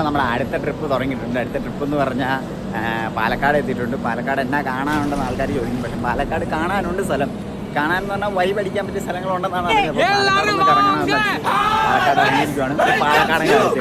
നമ്മുടെ അടുത്ത ട്രിപ്പ് തുടങ്ങിയിട്ടുണ്ട്. അടുത്ത ട്രിപ്പ് എന്ന് പറഞ്ഞാൽ പാലക്കാട് എത്തിയിട്ടുണ്ട്. പാലക്കാട് എന്നാ കാണാനുണ്ടെന്ന് ആൾക്കാർ ചോദിക്കും. പക്ഷേ പാലക്കാട് കാണാനുണ്ട് സ്ഥലം. കാണാനെന്ന് പറഞ്ഞാൽ വൈബ് അടിക്കാൻ പറ്റിയ സ്ഥലങ്ങളുണ്ടെന്നാണ്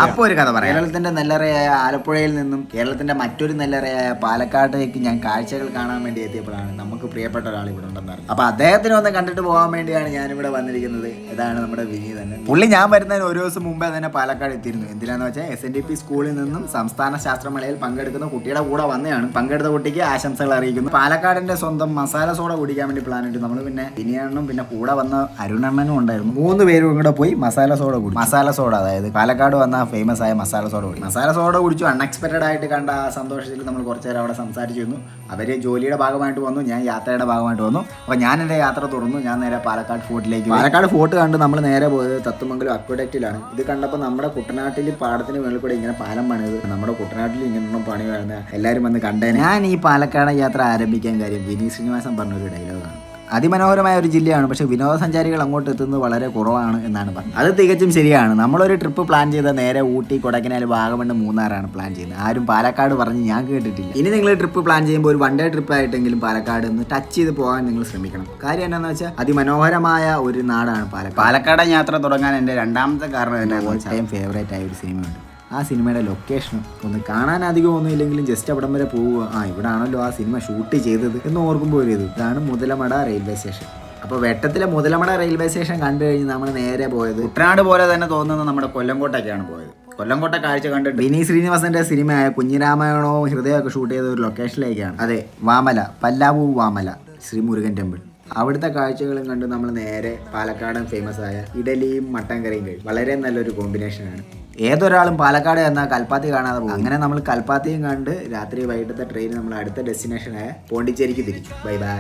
അപ്പോൾ ഒരു കഥ പറയാം. കേരളത്തിന്റെ നെല്ലറയായ ആലപ്പുഴയിൽ നിന്നും കേരളത്തിന്റെ മറ്റൊരു നെല്ലറയായ പാലക്കാട്ടേക്ക് ഞാൻ കാഴ്ചകൾ കാണാൻ വേണ്ടി എത്തിയപ്പോഴാണ് നമുക്ക് പ്രിയപ്പെട്ട ഒരാൾ ഇവിടെ ഉണ്ടെന്ന് അറിഞ്ഞത്. അപ്പൊ അദ്ദേഹത്തിനെ ഒന്ന് കണ്ടിട്ട് പോകാൻ വേണ്ടിയാണ് ഞാനിവിടെ വന്നിരിക്കുന്നത്. ഇതാണ് നമ്മുടെ വിനി തന്നെ. പുള്ളി ഞാൻ വരുന്നതിന് ഒരു ദിവസം മുമ്പേ തന്നെ പാലക്കാട് എത്തിയിരുന്നു. എന്തിനാന്ന് വെച്ചാൽ SNDP സ്കൂളിൽ നിന്നും സംസ്ഥാന ശാസ്ത്രമേളയിൽ പങ്കെടുക്കുന്ന കുട്ടിയുടെ കൂടെ വന്നതാണ്. പങ്കെടുത്ത കുട്ടിക്ക് ആശംസകൾ അറിയിക്കുന്നു. പാലക്കാടിന്റെ സ്വന്തം മസാല സോഡ കുടിക്കാൻ വേണ്ടി പ്ലാൻ ഇട്ടു. നമ്മൾ പിന്നെ വിനിയണ്ണനും പിന്നെ കൂടെ വന്ന അരുണണ്ണനും ഉണ്ടായിരുന്നു. 3 പേരും കൂടെ പോയി മസാല സോഡ കുടിച്ചു. മസാല സോഡ, അതായത് പാലക്കാട് വന്ന ഫേമസ് ആയ മസാല സോഡ കുടി. മസാല സോഡ കുടിച്ചു. അൺഎക്സ്പെക്റ്റഡ് ആയിട്ട് കണ്ട ആ സന്തോഷത്തിൽ നമ്മൾ കുറച്ചു നേരം അവിടെ സംസാരിച്ചിരുന്നു. അവര് ജോലിയുടെ ഭാഗമായിട്ട് വന്നു, ഞാൻ യാത്രയുടെ ഭാഗമായിട്ട് വന്നു. അപ്പോൾ ഞാൻ എൻ്റെ യാത്ര തുറന്നു. ഞാൻ നേരെ പാലക്കാട് ഫോർട്ടിലേക്ക്. പാലക്കാട് ഫോർട്ട് കണ്ട് നമ്മൾ നേരെ പോയത് തത്തുമംഗലം അക്വഡക്റ്റിലാണ്. ഇത് കണ്ടപ്പോൾ നമ്മുടെ കുട്ടനാട്ടിൽ പാടത്തിന് മേളിൽ കൂടെ ഇങ്ങനെ പാലം പണിയത്, നമ്മുടെ കുട്ടനാട്ടിൽ ഇങ്ങനെ പണി വരുന്ന എല്ലാവരും വന്ന് കണ്ടേ. ഞാൻ ഈ പാലക്കാട് യാത്ര ആരംഭിക്കാൻ കാര്യം വിനീത് ശ്രീനിവാസൻ പറഞ്ഞൊരു ഡയലോഗാണ്. അതിമനോഹരമായ ഒരു ജില്ലയാണ്, പക്ഷേ വിനോദസഞ്ചാരികൾ അങ്ങോട്ട് എത്തുന്നത് വളരെ കുറവാണ് എന്നാണ് പറഞ്ഞത്. അത് തികച്ചും ശരിയാണ്. നമ്മളൊരു ട്രിപ്പ് പ്ലാൻ ചെയ്ത നേരെ ഊട്ടി, കൊടൈക്കനാൽ, വാഗമൺ, മൂന്നാറാണ് പ്ലാൻ ചെയ്യുന്നത്. ആരും പാലക്കാട് പറഞ്ഞ് ഞാൻ കേട്ടിട്ടില്ല. ഇനി നിങ്ങൾ ട്രിപ്പ് പ്ലാൻ ചെയ്യുമ്പോൾ ഒരു 1 ഡേ ട്രിപ്പ് ആയിട്ടെങ്കിലും പാലക്കാട് ഒന്ന് ടച്ച് ചെയ്ത് പോകാൻ നിങ്ങൾ ശ്രമിക്കണം. കാര്യം എന്താണെന്ന് വെച്ചാൽ അതിമനോഹരമായ ഒരു നാടാണ് പാലക്കാട്. പാലക്കാട് യാത്ര തുടങ്ങാൻ എൻ്റെ രണ്ടാമത്തെ കാരണം തന്നെ ഓൾ ടൈം ഫേവറേറ്റ് ആയ ഒരു സിനിമയുണ്ട്. ആ സിനിമയുടെ ലൊക്കേഷനും ഒന്ന് കാണാൻ അധികം ഒന്നും ഇല്ലെങ്കിലും ജസ്റ്റ് അവിടം വരെ പോവുക, ഇവിടെ ആണല്ലോ ആ സിനിമ ഷൂട്ട് ചെയ്തത് എന്ന് ഓർക്കുമ്പോൾ ഒരു ഇതാണ് മുതലമട റെയിൽവേ സ്റ്റേഷൻ. അപ്പോൾ വെട്ടത്തിലെ മുതലമട റെയിൽവേ സ്റ്റേഷൻ കണ്ടു കഴിഞ്ഞ് നമ്മൾ നേരെ പോയത് കുട്ടനാട് പോലെ തന്നെ തോന്നുന്ന നമ്മുടെ കൊല്ലംകോട്ടൊക്കെയാണ് പോയത്. കൊല്ലംകോട്ട കാഴ്ച കണ്ടിട്ട് വിനീത് ശ്രീനിവാസന്റെ സിനിമയായ കുഞ്ഞിരാമായണവും ഹൃദയമൊക്കെ ഷൂട്ട് ചെയ്ത ഒരു ലൊക്കേഷനിലേക്കാണ്. അതെ, വാമല, പല്ലാവൂ വാമല ശ്രീ മുരുകൻ ടെമ്പിൾ. അവിടുത്തെ കാഴ്ചകളും കണ്ട് നമ്മൾ നേരെ പാലക്കാടൻ ഫേമസ് ആയ ഇഡലിയും മട്ടൻ കറിയും കഴിയും. വളരെ നല്ലൊരു കോമ്പിനേഷനാണ്. ഏതൊരാളും പാലക്കാട് എന്നാൽ കൽപ്പാത്തി കാണാതെ പോകും. അങ്ങനെ നമ്മൾ കൽപ്പാത്തിയും കണ്ട് രാത്രി വൈകിട്ടത്തെ ട്രെയിൻ നമ്മൾ അടുത്ത ഡെസ്റ്റിനേഷനായ പോണ്ടിച്ചേരിക്ക് തിരിച്ചു. Bye bye.